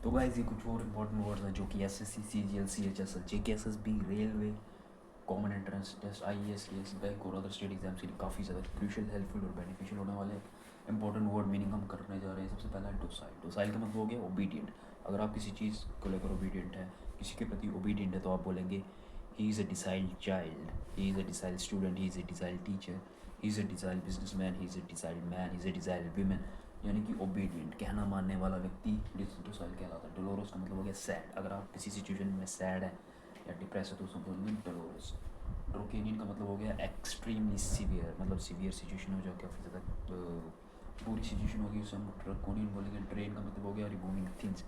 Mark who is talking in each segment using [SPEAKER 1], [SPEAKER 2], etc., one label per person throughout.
[SPEAKER 1] तो गाइस ये कुछ और इंपॉर्टेंट वर्ड्स हैं जो कि SSC, CGL, CHSL, JKSSB, railway, common entrance test, IAS, KS, bank और अदर स्टेट एग्जाम्स के लिए काफ़ी ज़्यादा क्रूशियल, हेल्पफुल और बेनिफिशियल होने वाले इंपॉर्टेंट वर्ड मीनिंग हम करने जा रहे हैं। सबसे पहला है डोसाइल। डोसाइल का मतलब हो गया ओबीडियंट। अगर आप किसी चीज़ को लेकर ओबीडियंट है, किसी के प्रति ओबीडियंट है, तो आप बोलेंगे he is a docile child, he is a docile student, he is a docile teacher, he is a docile businessman, he is a docile man, he is a docile women. यानी कि obedient, कहना मानने वाला व्यक्ति docile कहलाता है। Dolorous का मतलब हो गया सैड। अगर आप किसी सिचुएशन में सैड है या डिप्रेस है तो उसको बोलेंगे डोलोरस। ड्रोकेनियन का मतलब हो गया एक्सट्रीमली सीवियर, मतलब सीवियर सिचुएशन हो जाए, काफ़ी ज़्यादा पूरी सिचुएशन होगी उसे हम ड्रकोनियन बोलेंगे। ड्रेन का मतलब हो गया रिमूविंग थिंग्स,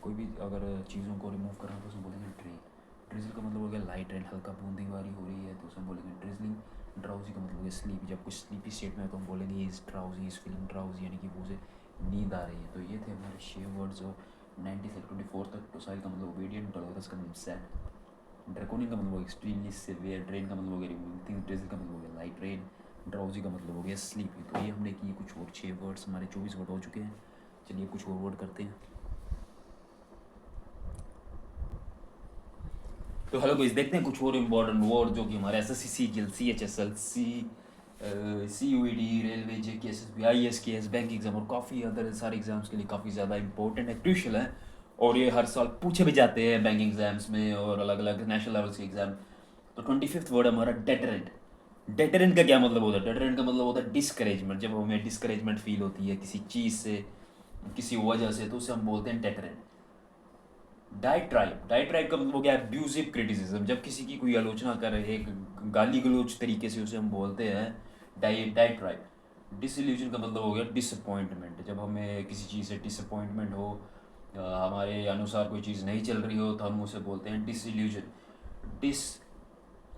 [SPEAKER 1] कोई भी अगर चीज़ों को रिमूव करना है तो उसे बोलेंगे ड्रेन। ड्रिजल का मतलब हो गया लाइट रेन, हल्का बूंदीबारी हो रही है तो उसे हम बोलेंगे ड्रिजलिंग। ड्राउजी का मतलब हो गया स्लीप, जब कुछ स्लीपी स्टेट में है तो हम बोलेंगे is drowsy, is feeling drowsy, यानी कि वो उसे नींद आ रही है। तो ये थे हमारे 6 वर्ड्स और 90 से 24 तक। टोसाइल का मतलब ओबीडियंट, डोलोरस का मतलब सैड, ड्रैकोनियन का मतलब एक्सट्रीमली सिवियर, ड्रेन का मतलब हो गया रिमूविंग थिंग्स, ड्रिजल का मतलब हो गया लाइट रेन, ड्राउजी का मतलब हो गया स्लीपी। तो ये हमने किए कुछ और 6 वर्ड्स, हमारे 24 वर्ड हो चुके हैं। चलिए कुछ और वर्ड करते हैं। तो हेलो गाइस, देखते हैं कुछ और इम्पोर्टेंट वर्ड जो कि हमारे SSC, CGL, CHSL, CUET, railway, JKSSB, IAS, bank exam और काफ़ी अदर सारे एग्जाम्स के लिए काफ़ी ज़्यादा इंपॉर्टेंट है, क्रूशियल है। और ये हर साल पूछे भी जाते हैं बैंक एग्जाम्स में और अलग अलग नेशनल लेवल्स के एग्जाम। तो 25th वर्ड हमारा डेटरेंट। डेटरेंट का क्या मतलब होता है? डेटरेंट का मतलब होता है डिस्करेजमेंट। जब हमें डिस्करेजमेंट फील होती है किसी चीज़ से, किसी वजह से, तो उसे हम बोलते हैं डेटरेंट। डाइट्राइब, डाइट्राइब का मतलब हो गया अब्यूजिव क्रिटिसिज्म। जब किसी की कोई आलोचना कर रहे, एक गाली गलौज तरीके से, उसे हम बोलते हैं डाइट्राइब। डिसइल्यूजन का मतलब हो गया डिसअपॉइंटमेंट। जब हमें किसी चीज़ से डिसअपॉइंटमेंट हो, हमारे अनुसार कोई चीज़ नहीं चल रही हो, तो हम उसे बोलते हैं डिसइल्यूजन। डिस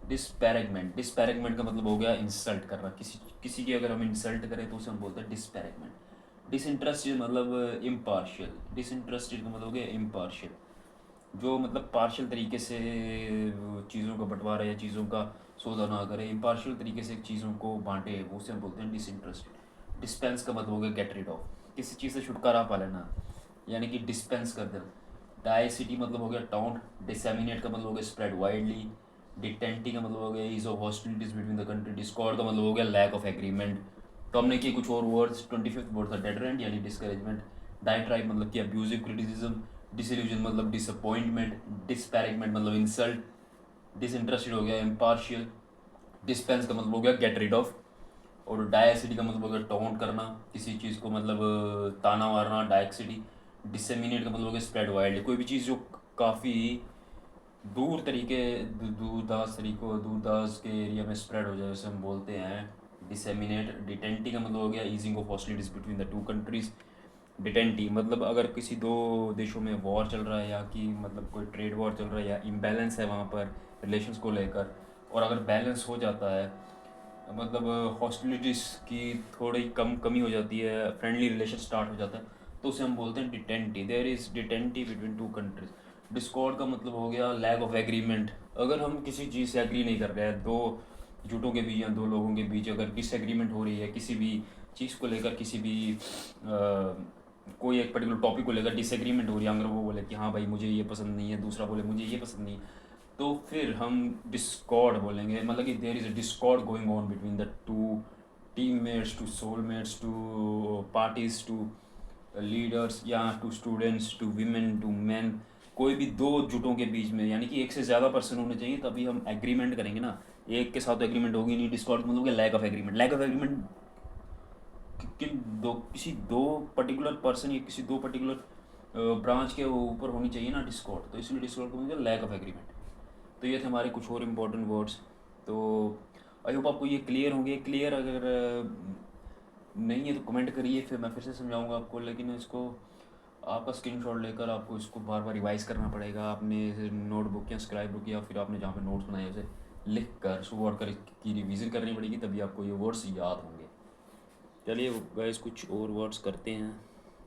[SPEAKER 1] डिस्पैरेगमेंट, डिस्पैरेगमेंट का मतलब हो गया इंसल्ट करना। किसी किसी की अगर हम इंसल्ट करें तो उसे हम बोलते हैं डिस्पैरेगमेंट। डिसइंटरेस्टेड मतलब इम्पार्शियल, डिसइंटरेस्टेड का मतलब हो गया इम्पार्शियल, जो मतलब पार्शियल तरीके से चीज़ों का बंटवारा या चीज़ों का सौदा ना करे, इम्पार्शियल तरीके से चीज़ों को बांटे, वो से हम बोलते हैं डिसइंटरेस्टेड। डिस्पेंस का मतलब हो गया गेट रिड ऑफ, किसी चीज़ से छुटकारा पा लेना, यानी कि डिस्पेंस कर देना। डायसिटी मतलब हो गया टाउंट। डिसैमिनेट का मतलब हो गया स्प्रेड वाइडली। डिटेंटी का मतलब हो गया ease of hostilities between the country. Discord का मतलब हो गया लैक ऑफ एग्रीमेंट। तो हमने किए कुछ और वर्ड्स। 25th वर्ड था डेटरेंट यानी डिस्करेजमेंट। डाइट्राइब मतलब कि अब्यूजिव क्रिटिसिज्म। डिसइल्यूजन मतलब डिसअपॉइंटमेंट। डिस्पैरेगमेंट मतलब इंसल्ट। डिसइंटरेस्टेड हो गया इम्पार्शियल। डिस्पेंस का मतलब हो गया गेट रिड ऑफ। और डायसिटी का मतलब हो गया टोंट करना, किसी चीज़ को मतलब ताना मारना, डायसिटी। डिसेमिनेट का मतलब हो गया स्प्रेड वाइडली, कोई भी चीज़ जो काफ़ी दूर तरीके दूरदाज के एरिया में स्प्रेड हो जाए, उसे हम बोलते हैं डिसेमिनेट। डिटेंटी का मतलब हो गया easing of hostilities between the two countries. Detente मतलब अगर किसी दो देशों में वॉर चल रहा है, या कि मतलब कोई ट्रेड वॉर चल रहा है, या इम्बैलेंस है वहाँ पर रिलेशंस को लेकर, और अगर बैलेंस हो जाता है, मतलब हॉस्टिलिटीज़ की थोड़ी कमी हो जाती है, फ्रेंडली रिलेशन स्टार्ट हो जाता है, तो उसे हम बोलते हैं detente. There is detente between two countries. Discord का मतलब हो गया लैक ऑफ एग्रीमेंट। अगर हम किसी चीज़ से एग्री नहीं कर रहे हैं, दो जुटों के बीच या दो लोगों के बीच अगर डिसएग्रीमेंट हो रही है किसी भी चीज़ को लेकर, किसी भी कोई एक पर्टिकुलर टॉपिक को लेकर डिसएग्रीमेंट हो रही है, अगर वो बोले कि हाँ भाई मुझे ये पसंद नहीं है, दूसरा बोले मुझे ये पसंद नहीं है, तो फिर हम डिस्कॉर्ड बोलेंगे। मतलब कि there is a discord going on between the two teammates, two soulmates, two parties, two leaders, या two students, two women, two man, कोई भी दो जुटों के बीच में, यानी कि एक से ज़्यादा पर्सन होने चाहिए तभी हम एग्रीमेंट करेंगे ना। एक के साथ तो एग्रीमेंट होगी नहीं। डिस्कॉर्ड मतलब lack of agreement. Lack of agreement किन दो, किसी दो पर्टिकुलर पर्सन या किसी दो पर्टिकुलर ब्रांच के ऊपर होनी चाहिए ना डिस्कॉर्ड, तो इसलिए डिस्कॉर्ड को मतलब लैक ऑफ एग्रीमेंट। तो ये थे हमारे कुछ और इम्पोर्टेंट वर्ड्स। तो आई होप आपको ये क्लियर होंगे। क्लियर अगर नहीं है तो कमेंट करिए, फिर मैं फिर से समझाऊंगा आपको। लेकिन इसको आपका स्क्रीनशॉट लेकर आपको इसको बार बार रिवाइज करना पड़ेगा। आपने नोटबुक या स्क्राइब बुक या फिर आपने जहाँ पे नोट्स बनाए उसे लिख कर सुबह कर की रिवीजन करनी पड़ेगी, तभी आपको ये वर्ड्स याद होंगे। चलिए गाइस कुछ और वर्ड्स करते हैं।